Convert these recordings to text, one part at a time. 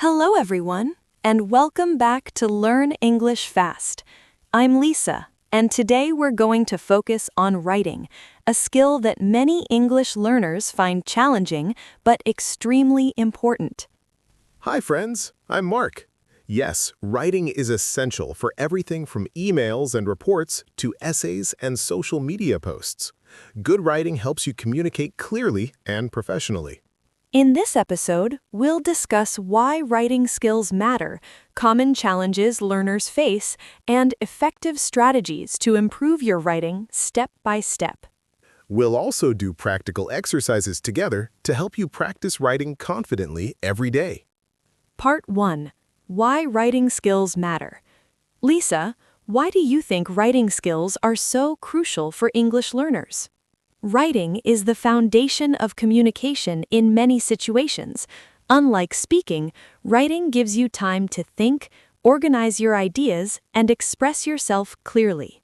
Hello, everyone, and welcome back to Learn English Fast. I'm Lisa, and today we're going to focus on writing, a skill that many English learners find challenging but extremely important. Hi friends, I'm Mark. Yes, writing is essential for everything from emails and reports to essays and social media posts. Good writing helps you communicate clearly and professionally. In this episode, we'll discuss why writing skills matter, common challenges learners face, and effective strategies to improve your writing step by step. We'll also do practical exercises together to help you practice writing confidently every day. Part 1. Why writing skills matter. Lisa, why do you think writing skills are so crucial for English learners? Writing is the foundation of communication in many situations. Unlike speaking, writing gives you time to think, organize your ideas, and express yourself clearly.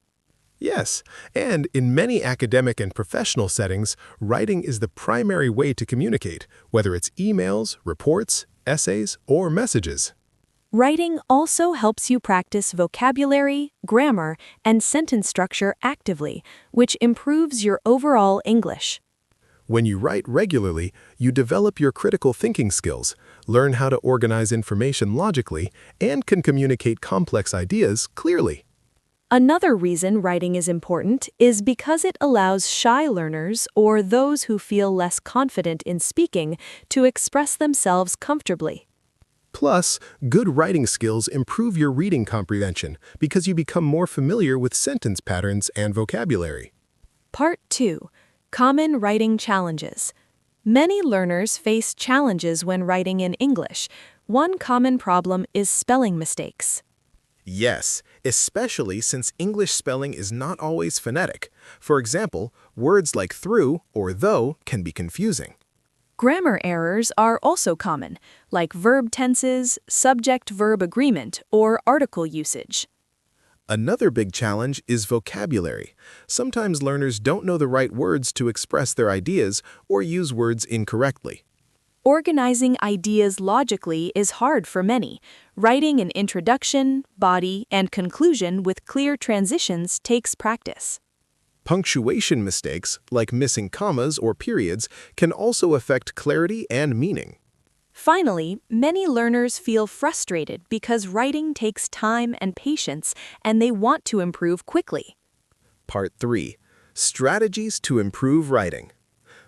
Yes, and in many academic and professional settings, writing is the primary way to communicate, whether it's emails, reports, essays, or messages. Writing also helps you practice vocabulary, grammar, and sentence structure actively, which improves your overall English. When you write regularly, you develop your critical thinking skills, learn how to organize information logically, and can communicate complex ideas clearly. Another reason writing is important is because it allows shy learners or those who feel less confident in speaking to express themselves comfortably. Plus, good writing skills improve your reading comprehension because you become more familiar with sentence patterns and vocabulary. Part 2. Common writing challenges. Many learners face challenges when writing in English. One common problem is spelling mistakes. Yes, especially since English spelling is not always phonetic. For example, words like through or though can be confusing. Grammar errors are also common, like verb tenses, subject-verb agreement, or article usage. Another big challenge is vocabulary. Sometimes learners don't know the right words to express their ideas or use words incorrectly. Organizing ideas logically is hard for many. Writing an introduction, body, and conclusion with clear transitions takes practice. Punctuation mistakes, like missing commas or periods, can also affect clarity and meaning. Finally, many learners feel frustrated because writing takes time and patience, and they want to improve quickly. Part 3. Strategies to improve writing.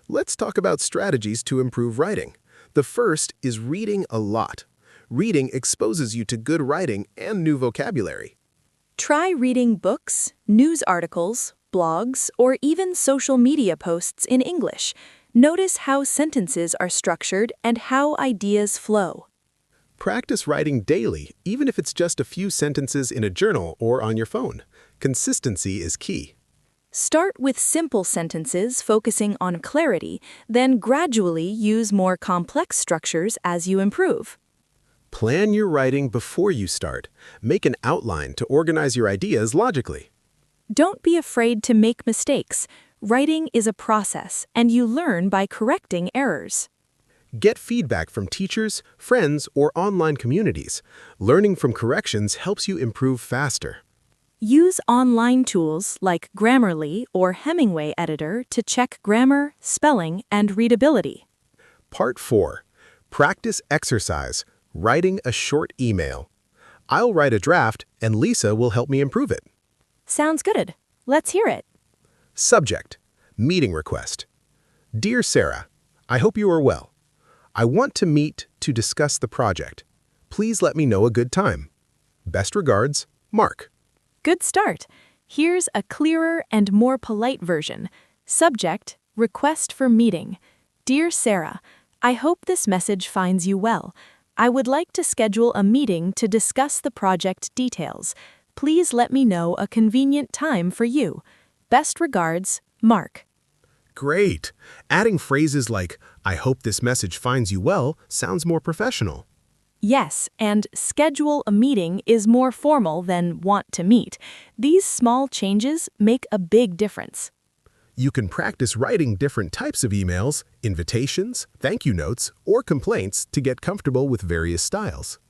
Let's talk about strategies to improve writing. The first is reading a lot. Reading exposes you to good writing and new vocabulary. Try reading books, news articles, blogs, or even social media posts in English. Notice how sentences are structured and how ideas flow. Practice writing daily, even if it's just a few sentences in a journal or on your phone. Consistency is key. Start with simple sentences focusing on clarity, then gradually use more complex structures as you improve. Plan your writing before you start. Make an outline to organize your ideas logically. Don't be afraid to make mistakes. Writing is a process, and you learn by correcting errors. Get feedback from teachers, friends, or online communities. Learning from corrections helps you improve faster. Use online tools like Grammarly or Hemingway Editor to check grammar, spelling, and readability. Part 4. Practice exercise. Writing a short email. I'll write a draft, and Lisa will help me improve it. Sounds good. Let's hear it. Subject: meeting request. Dear Sarah, I hope you are well. I want to meet to discuss the project. Please let me know a good time. Best regards, Mark. Good start. Here's a clearer and more polite version. Subject: request for meeting. Dear Sarah, I hope this message finds you well. I would like to schedule a meeting to discuss the project details. Please let me know a convenient time for you. Best regards, Mark. Great. Adding phrases like, I hope this message finds you well, sounds more professional. Yes, and schedule a meeting is more formal than want to meet. These small changes make a big difference. You can practice writing different types of emails, invitations, thank you notes, or complaints to get comfortable with various styles.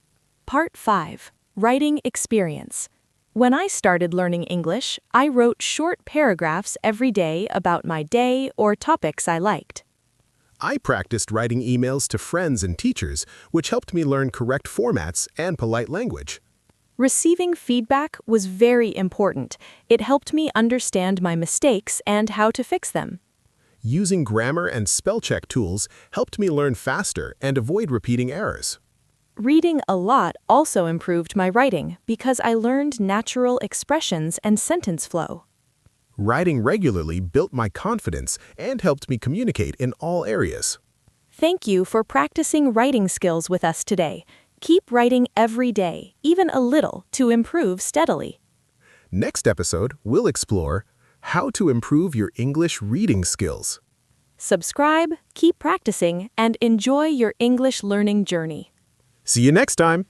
Part 5. Writing Experience. When I started learning English, I wrote short paragraphs every day about my day or topics I liked. I practiced writing emails to friends and teachers, which helped me learn correct formats and polite language. Receiving feedback was very important. It helped me understand my mistakes and how to fix them. Using grammar and spell check tools helped me learn faster and avoid repeating errors. Reading a lot also improved my writing because I learned natural expressions and sentence flow. Writing regularly built my confidence and helped me communicate in all areas. Thank you for practicing writing skills with us today. Keep writing every day, even a little, to improve steadily. Next episode, we'll explore how to improve your English reading skills. Subscribe, keep practicing, and enjoy your English learning journey. See you next time!